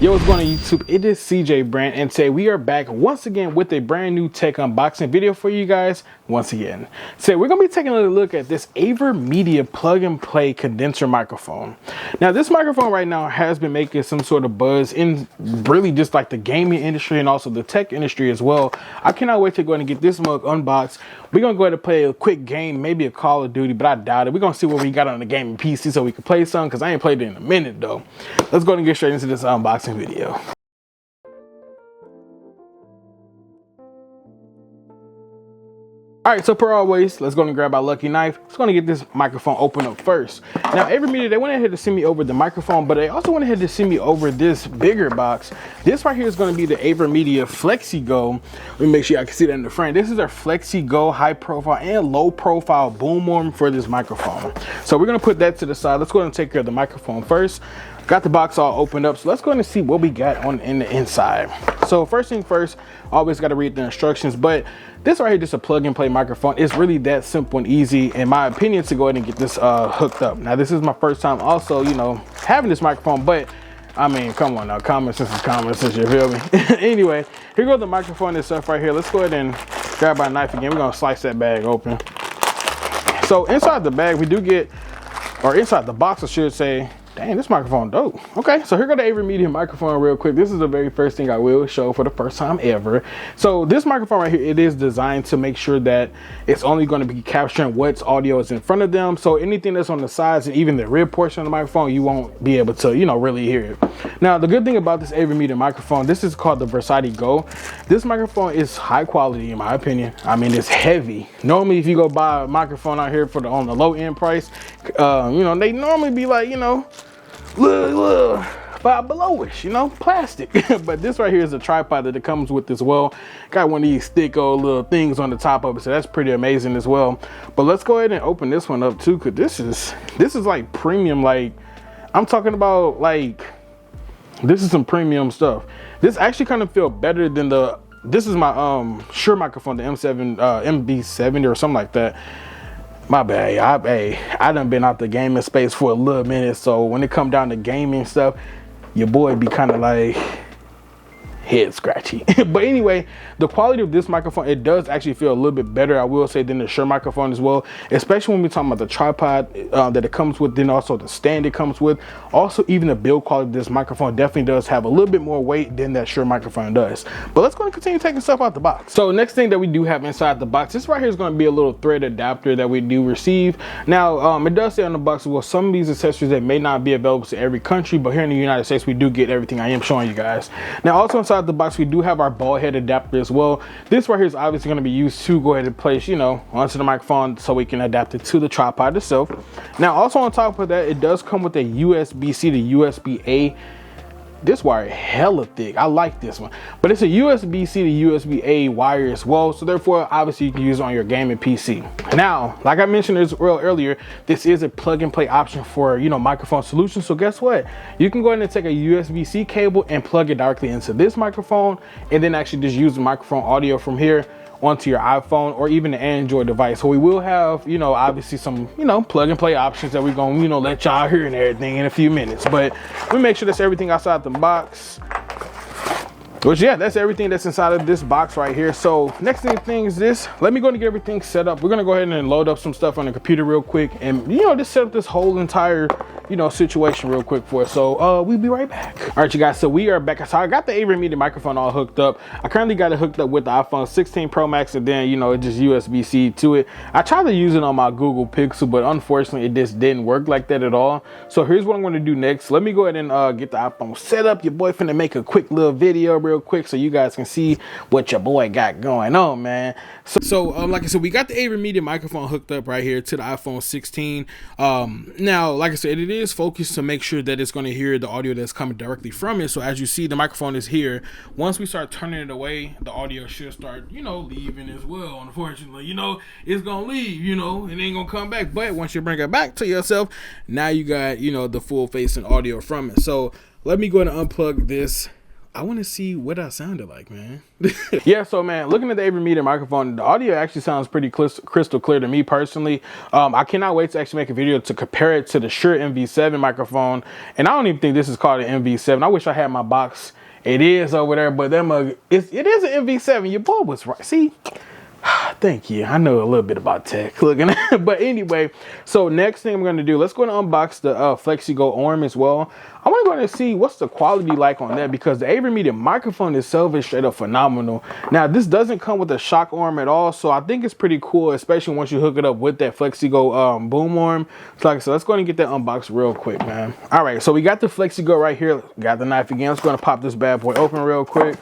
Yo, what's going on YouTube? It is CJ Brand, and today we are back once again with a brand new tech unboxing video for you guys once again. Today we're going to be taking a look at this AVerMedia plug and play condenser microphone. Now this microphone right now has been making some sort of buzz in really just like the gaming industry and also the tech industry as well. I cannot wait to go ahead and get this mug unboxed. We're going to go ahead and play a quick game, maybe a Call of Duty, but I doubt it. We're going to see what we got on the gaming PC so we can play some, because I ain't played it in a minute though. Let's go ahead and get straight into this unboxing video. All right, so per always, let's go and grab our lucky knife. Let's go and get this microphone open up first. Now, AVerMedia, they went ahead to send me over the microphone, but they also went ahead to send me over this bigger box. This right here is going to be the AVerMedia FlexiGo. Let me make sure I can see that in the front. This is our FlexiGo high profile and low profile boom arm for this microphone. So we're going to put that to the side. Let's go ahead and take care of the microphone first. Got the box all opened up, so let's go ahead and see what we got in the inside. So first thing first, always got to read the instructions, but this right here, just a plug and play microphone. It's really that simple and easy, in my opinion, to go ahead and get this hooked up. Now this is my first time also, you know, having this microphone, but I mean, come on now, common sense is common sense, you feel me? Anyway, here goes the microphone itself right here. Let's go ahead and grab our knife again. We're gonna slice that bag open. So inside the bag, we do get, or inside the box I should say, dang, this microphone dope. Okay, so here go the AVerMedia microphone real quick. This is the very first thing I will show for the first time ever. So this microphone right here, it is designed to make sure that it's only going to be capturing what's audio is in front of them. So anything that's on the sides and even the rear portion of the microphone, you won't be able to, you know, really hear it. Now, the good thing about this AVerMedia microphone, this is called the VERSATIGO. This microphone is high quality in my opinion. I mean, it's heavy. Normally, if you go buy a microphone out here for on the low end price, you know, they normally be like, you know, little five belowish, you know, plastic. But this right here is a tripod that it comes with as well. Got one of these thick old little things on the top of it, so that's pretty amazing as well. But let's go ahead and open this one up too, because this is like premium. Like, I'm talking about, like, this is some premium stuff. This actually kind of feel better than this is my Shure microphone, the MB70 or something like that. My bad, I done been out the gaming space for a little minute, so when it come down to gaming stuff, your boy be kind of like head scratchy. But anyway, the quality of this microphone, it does actually feel a little bit better, I will say, than the Shure microphone as well, especially when we're talking about the tripod that it comes with, then also the stand it comes with. Also, even the build quality of this microphone definitely does have a little bit more weight than that Shure microphone does. But let's go and continue taking stuff out the box. So next thing that we do have inside the box, this right here is going to be a little thread adapter that we do receive. Now, it does say on the box, well, some of these accessories that may not be available to every country, but here in the United States, we do get everything I am showing you guys. Now, also inside the box, we do have our ball head adapter as well. This right here is obviously going to be used to go ahead and place, you know, onto the microphone so we can adapt it to the tripod itself. Now, also on top of that, it does come with a USB-C to USB-A. This wire hella thick. I like this one, but it's a USB-C to USB-A wire as well, so therefore obviously you can use it on your gaming PC. Now, like I mentioned earlier, this is a plug and play option for, you know, microphone solutions. So guess what, you can go ahead and take a USB-C cable and plug it directly into this microphone, and then actually just use the microphone audio from here onto your iPhone or even an Android device. So we will have, you know, obviously some, you know, plug and play options that we're gonna, you know, let y'all hear and everything in a few minutes. But we make sure that's everything outside the box. Which, yeah, that's everything that's inside of this box right here. So next thing is this. Let me go and get everything set up. We're gonna go ahead and load up some stuff on the computer real quick, and, you know, just set up this whole entire, you know, situation real quick for us. So we'll be right back. All right, you guys, so we are back. So I got the AVerMedia microphone all hooked up. I currently got it hooked up with the iPhone 16 Pro Max, and then, you know, it just USB-C to it. I tried to use it on my Google Pixel, but unfortunately it just didn't work like that at all. So here's what I'm going to do next. Let me go ahead and get the iPhone set up. Your boy finna make a quick little video real quick so you guys can see what your boy got going on, man. So like I said, we got the AVerMedia microphone hooked up right here to the iPhone 16. Now, like I said, it is focused to make sure that it's going to hear the audio that's coming directly from it. So as you see, the microphone is here. Once we start turning it away, the audio should start, you know, leaving as well. Unfortunately, you know, it's gonna leave, you know, it ain't gonna come back. But once you bring it back to yourself, now you got, you know, the full face and audio from it. So let me go ahead and unplug this I want to see what I sounded like, man. Yeah, so man, looking at the AVerMedia microphone, the audio actually sounds pretty crystal clear to me personally. I cannot wait to actually make a video to compare it to the Shure MV7 microphone. And I don't even think this is called an MV7. I wish I had my box. It is over there, but it is an MV7. Your boy was right. See? Thank you. I know a little bit about tech. Looking at, but anyway, so next thing I'm going to do, let's go and unbox the FlexiGo Arm as well. I want to go and see what's the quality like on that, because the AVerMedia microphone itself is straight up phenomenal. Now, this doesn't come with a shock arm at all, so I think it's pretty cool, especially once you hook it up with that FlexiGo boom arm. So like I said, let's go and get that unboxed real quick, man. All right, so we got the FlexiGo right here. Got the knife again. Let's go and pop this bad boy open real quick.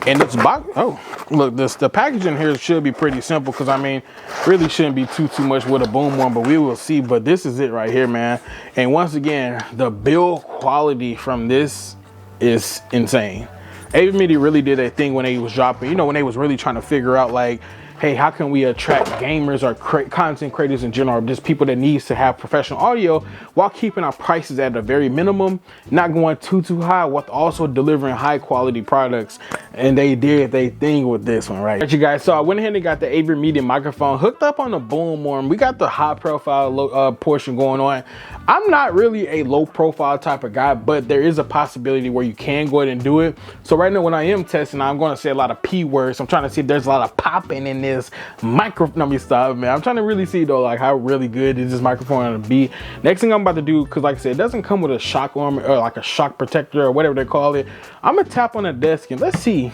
And it's box. Oh, look, the packaging here should be pretty simple, because I mean, really shouldn't be too much with a boom arm, but we will see. But this is it right here, man. And once again, the build quality from this is insane. AVerMedia really did a thing when they was dropping, you know, when they was really trying to figure out like, hey, how can we attract gamers or content creators in general, or just people that needs to have professional audio while keeping our prices at a very minimum, not going too high, with also delivering high quality products. And they did their thing with this one, right? You guys, so I went ahead and got the AVerMedia microphone hooked up on the boom arm. We got the high profile portion going on. I'm not really a low profile type of guy, but there is a possibility where you can go ahead and do it. So right now when I am testing, I'm going to say a lot of P words. I'm trying to see if there's a lot of popping in this microphone. Let me stop, man. I'm trying to really see though, like how really good is this microphone going to be. Next thing I'm about to do, because like I said, it doesn't come with a shock arm or like a shock protector or whatever they call it. I'm gonna tap on the desk and let's see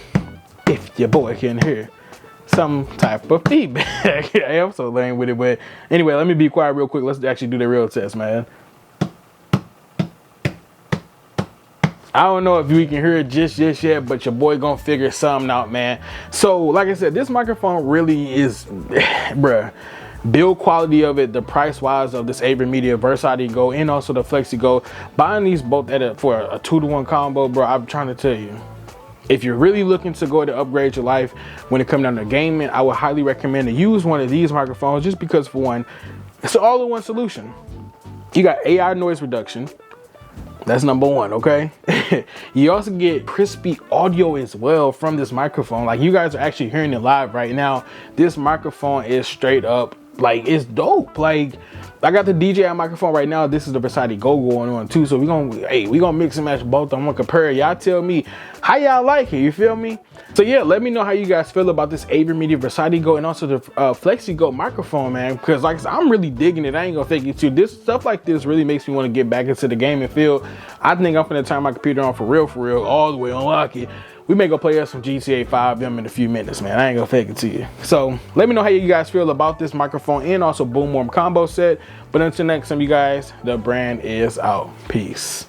if your boy can hear some type of feedback. I'm so lame with it, but anyway, let me be quiet real quick. Let's actually do the real test, man. I don't know if we can hear it just yet, but your boy gonna figure something out, man. So like I said, this microphone really is, bruh, build quality of it, the price wise of this AVerMedia VERSATIGO and also the FlexiGo, buying these both for a 2-to-1 combo, bro. I'm trying to tell you, if you're really looking to go to upgrade your life when it comes down to gaming, I would highly recommend to use one of these microphones, just because for one, it's an all-in-one solution. You got AI noise reduction. That's number one, okay? You also get crispy audio as well from this microphone. Like, you guys are actually hearing it live right now. This microphone is straight up, like, it's dope. Like, I got the DJI microphone right now. This is the VERSATIGO going on too. So we gonna mix and match both. I'm gonna compare it. Y'all tell me how y'all like it, you feel me? So yeah, let me know how you guys feel about this AVerMedia VERSATIGO and also the FlexiGo microphone, man. Because like I said, I'm really digging it. I ain't gonna fake it too. This stuff like this really makes me want to get back into the gaming field. I think I'm gonna turn my computer on for real, all the way, unlock it. We may go play us some GTA 5 them in a few minutes, man. I ain't gonna fake it to you. So let me know how you guys feel about this microphone and also boom arm combo set. But until next time, you guys, the brand is out. Peace.